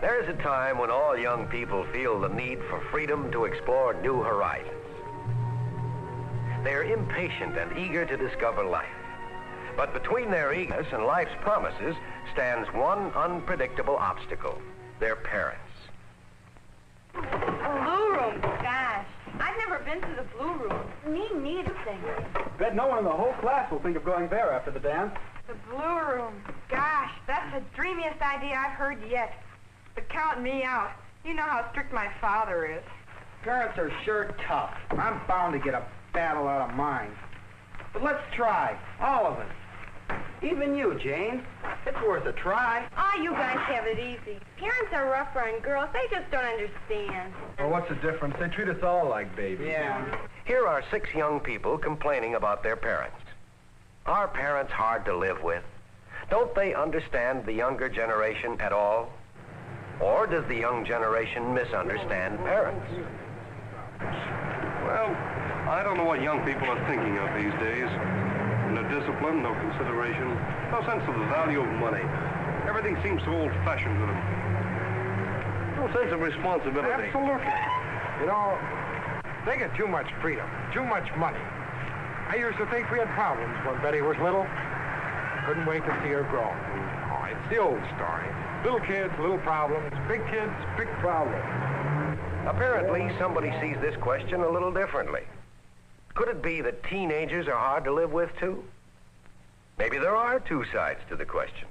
There's a time when all young people feel the need for freedom to explore new horizons. They're impatient and eager to discover life. But between their eagerness and life's promises stands one unpredictable obstacle: their parents. Blue room, gosh. I've never been to the blue room. Me neither. Bet no one in the whole class will think of going there after the dance. The blue room, gosh, that's the dreamiest idea I've heard yet. But count me out. You know how strict my father is. Parents are sure tough. I'm bound to get a battle out of mine. But let's try, all of us. Even you, Jane. It's worth a try. Oh, you guys have it easy. Parents are rougher on girls. They just don't understand. Well, what's the difference? They treat us all like babies. Yeah. Here are 6 young people complaining about their parents. Are parents hard to live with? Don't they understand the younger generation at all? Or does the young generation misunderstand parents? Well, I don't know what young people are thinking of these days. No discipline, no consideration, no sense of the value of money. Everything seems so old-fashioned to them. No sense of responsibility. Absolutely. You know, they get too much freedom, too much money. I used to think we had problems when Betty was little. Couldn't wait to see her grow. Oh, it's the old story. Little kids, little problems. Big kids, big problems. Apparently, somebody sees this question a little differently. Could it be that teenagers are hard to live with, too? Maybe there are 2 sides to the question.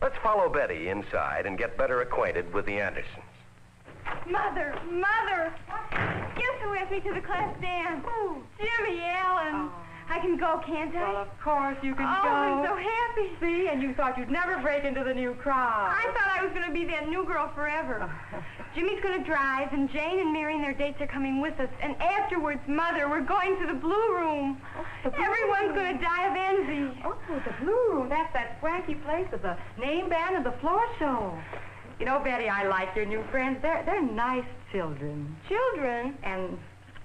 Let's follow Betty inside and get better acquainted with the Andersons. Mother! Guess who asked me to the class dance? Who? Jimmy Allen. Oh. I can go, can't I? Well, of course you can go. go. I'm so happy. See, and you thought you'd never break into the new crowd. I thought I was going to be that new girl forever. Jimmy's going to drive, and Jane and Mary and their dates are coming with us. And afterwards, Mother, we're going to the blue room. The blue Everyone's room. going to die of envy. Oh, the blue room. That's that swanky place with the name band and the floor show. You know, Betty, I like your new friends. They're nice children. Children? And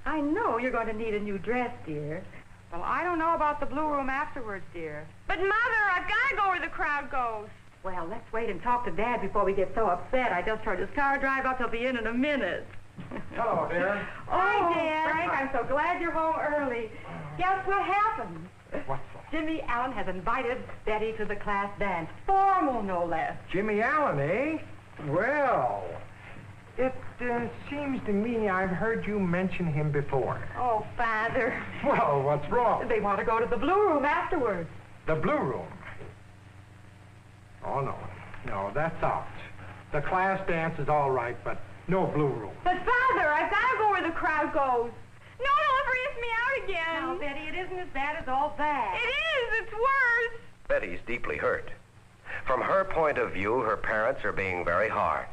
I know you're going to need a new dress, dear. Well, I don't know about the blue room afterwards, dear. But, Mother, I've got to go where the crowd goes. Well, let's wait and talk to Dad before we get so upset. I just heard his car drive up. He'll be in a minute. Hello, dear. Hi, Dad. Frank, I'm so glad you're home early. Guess what happened? What's that? Jimmy Allen has invited Betty to the class dance. Formal, no less. Jimmy Allen, eh? Well, it seems to me I've heard you mention him before. Oh, Father. Well, what's wrong? They want to go to the blue room afterwards. The blue room? Oh, no. No, that's out. The class dance is all right, but no blue room. But, Father, I've got to go where the crowd goes. No, don't ever ask me out again. Now, Betty, it isn't as bad as all that. It is. It's worse. Betty's deeply hurt. From her point of view, her parents are being very hard.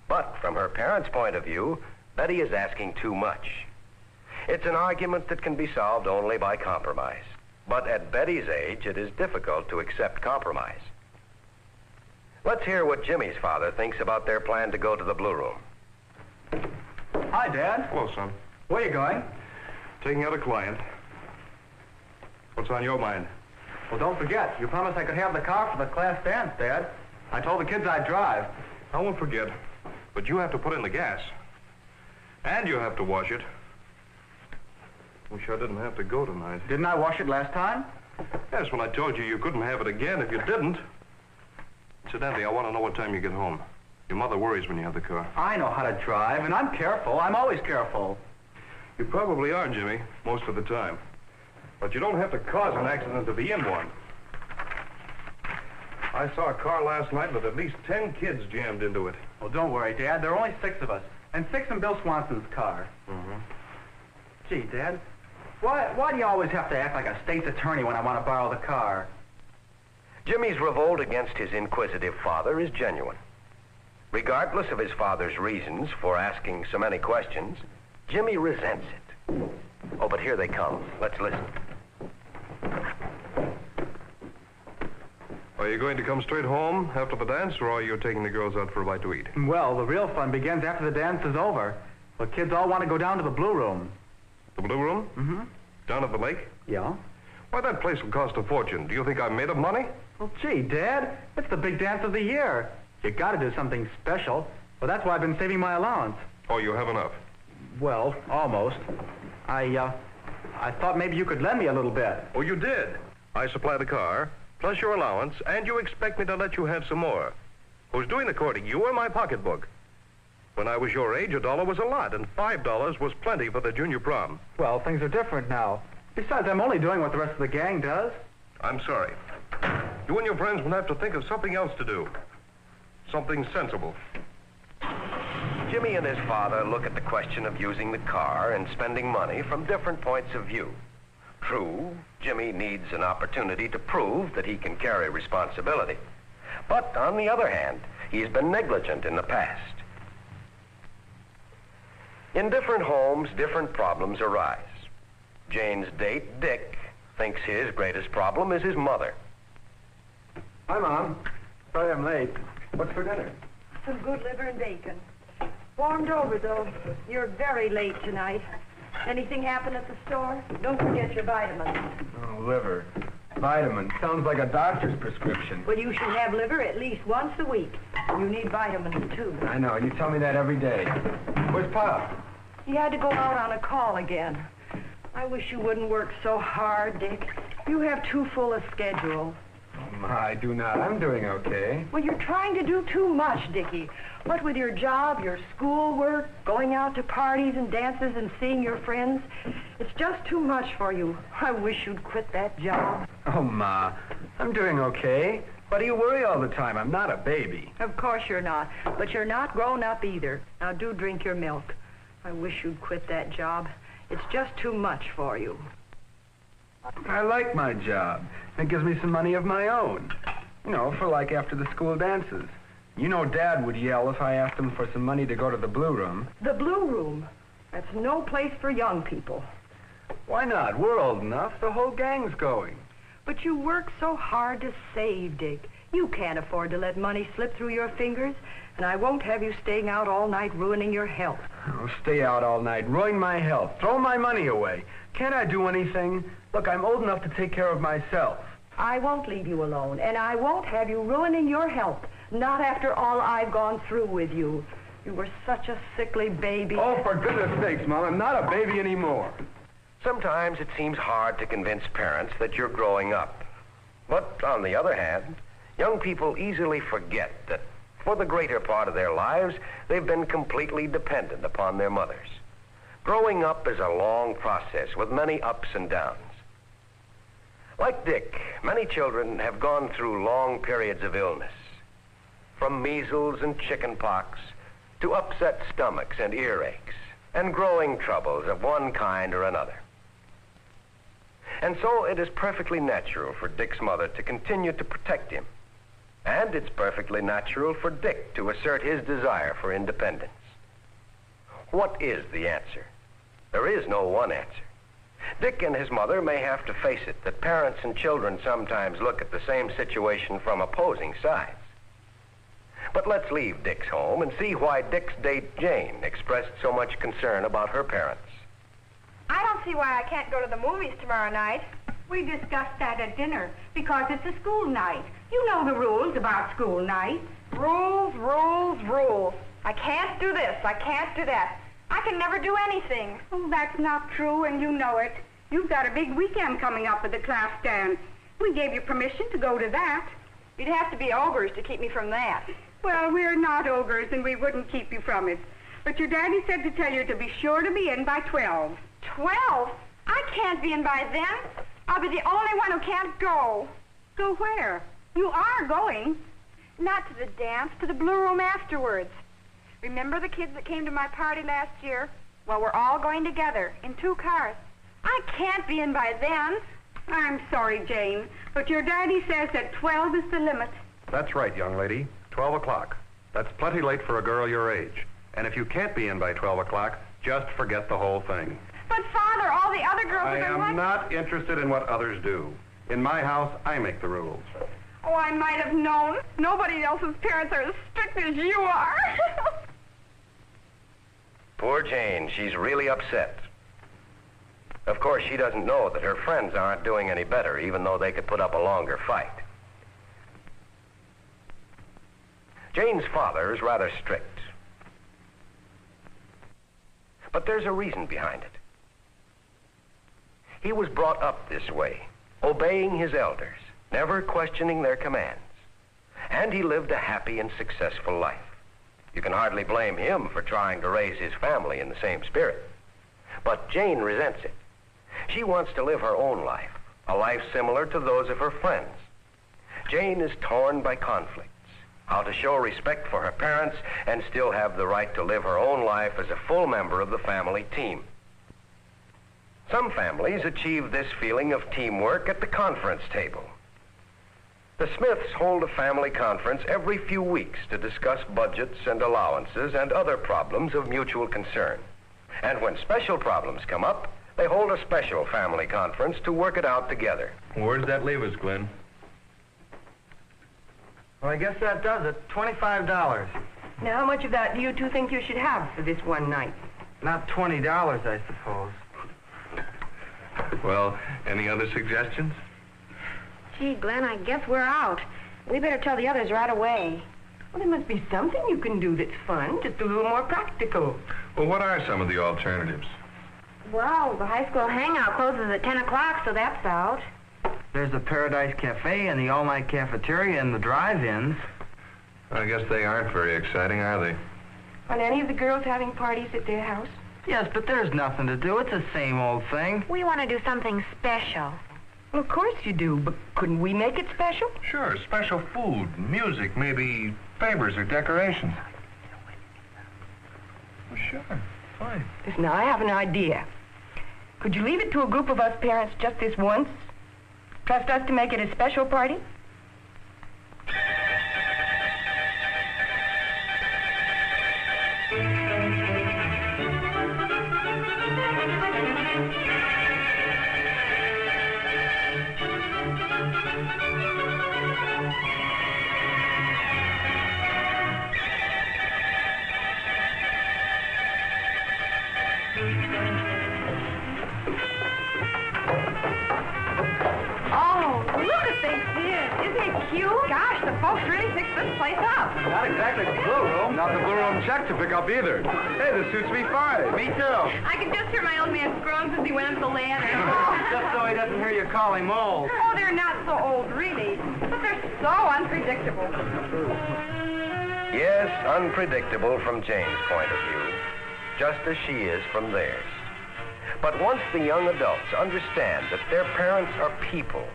But from her parents' point of view, Betty is asking too much. It's an argument that can be solved only by compromise. But at Betty's age, it is difficult to accept compromise. Let's hear what Jimmy's father thinks about their plan to go to the blue room. Hi, Dad. Hello, son. Where are you going? Taking out a client. What's on your mind? Well, don't forget, you promised I could have the car for the class dance, Dad. I told the kids I'd drive. I won't forget. But you have to put in the gas. And you have to wash it. Wish I didn't have to go tonight. Didn't I wash it last time? Yes, when I told you you couldn't have it again if you didn't. Incidentally, I want to know what time you get home. Your mother worries when you have the car. I know how to drive, and I'm careful. I'm always careful. You probably are, Jimmy, most of the time. But you don't have to cause an accident to be in one. I saw a car last night with at least 10 kids jammed into it. Well, don't worry, Dad. There are only 6 of us. And 6 in Bill Swanson's car. Mm-hmm. Gee, Dad, why do you always have to act like a state's attorney when I want to borrow the car? Jimmy's revolt against his inquisitive father is genuine. Regardless of his father's reasons for asking so many questions, Jimmy resents it. Oh, but here they come. Let's listen. Are you going to come straight home after the dance, or are you taking the girls out for a bite to eat? Well, the real fun begins after the dance is over. Well, kids all want to go down to the Blue Room. The Blue Room? Mm-hmm. Down at the lake? Yeah? Why, that place will cost a fortune. Do you think I'm made of money? Well, gee, Dad, it's the big dance of the year. You gotta do something special. Well, that's why I've been saving my allowance. Oh, you have enough. Well, almost. I thought maybe you could lend me a little bit. Oh, you did? I supply the car, plus your allowance, and you expect me to let you have some more. Who's doing the courting, you or my pocketbook? When I was your age, $1 was a lot, and $5 was plenty for the junior prom. Well, things are different now. Besides, I'm only doing what the rest of the gang does. I'm sorry. You and your friends will have to think of something else to do. Something sensible. Jimmy and his father look at the question of using the car and spending money from different points of view. True, Jimmy needs an opportunity to prove that he can carry responsibility. But on the other hand, he's been negligent in the past. In different homes, different problems arise. Jane's date, Dick, thinks his greatest problem is his mother. Hi, Mom. Sorry I'm late. What's for dinner? Some good liver and bacon. Warmed over, though. You're very late tonight. Anything happen at the store? Don't forget your vitamins. Oh, liver. Vitamin. Sounds like a doctor's prescription. Well, you should have liver at least once a week. You need vitamins, too. I know. You tell me that every day. Where's Pop? He had to go out on a call again. I wish you wouldn't work so hard, Dick. You have too full a schedule. Oh, I do not. I'm doing okay. Well, you're trying to do too much, Dickie. What with your job, your schoolwork, going out to parties and dances and seeing your friends, it's just too much for you. I wish you'd quit that job. Oh, Ma. I'm doing okay. Why do you worry all the time? I'm not a baby. Of course you're not, but you're not grown up either. Now do drink your milk. I wish you'd quit that job. It's just too much for you. I like my job. It gives me some money of my own. You know, for like after the school dances. You know Dad would yell if I asked him for some money to go to the Blue Room. The Blue Room? That's no place for young people. Why not? We're old enough. The whole gang's going. But you work so hard to save, Dick. You can't afford to let money slip through your fingers, and I won't have you staying out all night ruining your health. Oh, stay out all night, ruin my health, throw my money away. Can't I do anything? Look, I'm old enough to take care of myself. I won't leave you alone, and I won't have you ruining your health. Not after all I've gone through with you. You were such a sickly baby. Oh, for goodness sakes, Mom, I'm not a baby anymore. Sometimes it seems hard to convince parents that you're growing up. But on the other hand, young people easily forget that for the greater part of their lives, they've been completely dependent upon their mothers. Growing up is a long process with many ups and downs. Like Dick, many children have gone through long periods of illness, from measles and chicken pox to upset stomachs and earaches and growing troubles of one kind or another. And so it is perfectly natural for Dick's mother to continue to protect him. And it's perfectly natural for Dick to assert his desire for independence. What is the answer? There is no one answer. Dick and his mother may have to face it that parents and children sometimes look at the same situation from opposing sides. But let's leave Dick's home and see why Dick's date, Jane, expressed so much concern about her parents. I don't see why I can't go to the movies tomorrow night. We discussed that at dinner because it's a school night. You know the rules about school nights. Rules, rules, rules. I can't do this. I can't do that. I can never do anything. Oh, that's not true, and you know it. You've got a big weekend coming up with the class dance. We gave you permission to go to that. You'd have to be ogres to keep me from that. Well, we're not ogres, and we wouldn't keep you from it. But your daddy said to tell you to be sure to be in by 12. 12? I can't be in by then. I'll be the only one who can't go. Go where? You are going. Not to the dance, to the Blue Room afterwards. Remember the kids that came to my party last year? Well, we're all going together in 2 cars. I can't be in by then. I'm sorry, Jane, but your daddy says that 12 is the limit. That's right, young lady. 12 o'clock. That's plenty late for a girl your age. And if you can't be in by 12 o'clock, just forget the whole thing. But, Father, all the other girls I are am not interested in what others do. In my house, I make the rules. Oh, I might have known. Nobody else's parents are as strict as you are. Poor Jane, she's really upset. Of course, she doesn't know that her friends aren't doing any better, even though they could put up a longer fight. Jane's father is rather strict. But there's a reason behind it. He was brought up this way, obeying his elders, never questioning their commands. And he lived a happy and successful life. You can hardly blame him for trying to raise his family in the same spirit. But Jane resents it. She wants to live her own life, a life similar to those of her friends. Jane is torn by conflicts, how to show respect for her parents and still have the right to live her own life as a full member of the family team. Some families achieve this feeling of teamwork at the conference table. The Smiths hold a family conference every few weeks to discuss budgets and allowances and other problems of mutual concern. And when special problems come up, they hold a special family conference to work it out together. Where does that leave us, Glenn? Well, I guess that does it. $25. Now, how much of that do you two think you should have for this one night? Not $20, I suppose. Well, any other suggestions? Gee, Glenn, I guess we're out. We better tell the others right away. Well, there must be something you can do that's fun, just a little more practical. Well, what are some of the alternatives? Well, the high school hangout closes at 10 o'clock, so that's out. There's the Paradise Cafe and the all-night cafeteria and the drive-ins. I guess they aren't very exciting, are they? Aren't any of the girls having parties at their house? Yes, but there's nothing to do. It's the same old thing. We want to do something special. Well, of course you do, but couldn't we make it special? Sure, special food, music, maybe favors or decorations. Well, sure, fine. Listen, now, I have an idea. Could you leave it to a group of us parents just this once? Trust us to make it a special party? Gosh, the folks really fixed this place up. Not exactly the blue room. Not the blue room check to pick up either. Hey, this suits me fine. Me too. I can just hear my old man groans as he went up the ladder. Just so he doesn't hear you call him old. Oh, they're not so old, really. But they're so unpredictable. Yes, unpredictable from Jane's point of view, just as she is from theirs. But once the young adults understand that their parents are people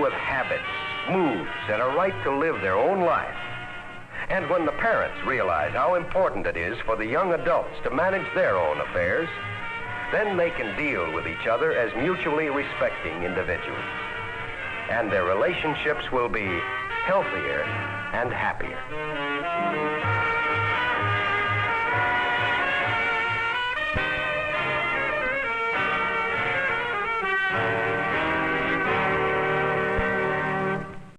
with habits, moods, and a right to live their own life, and when the parents realize how important it is for the young adults to manage their own affairs, then they can deal with each other as mutually respecting individuals. And their relationships will be healthier and happier.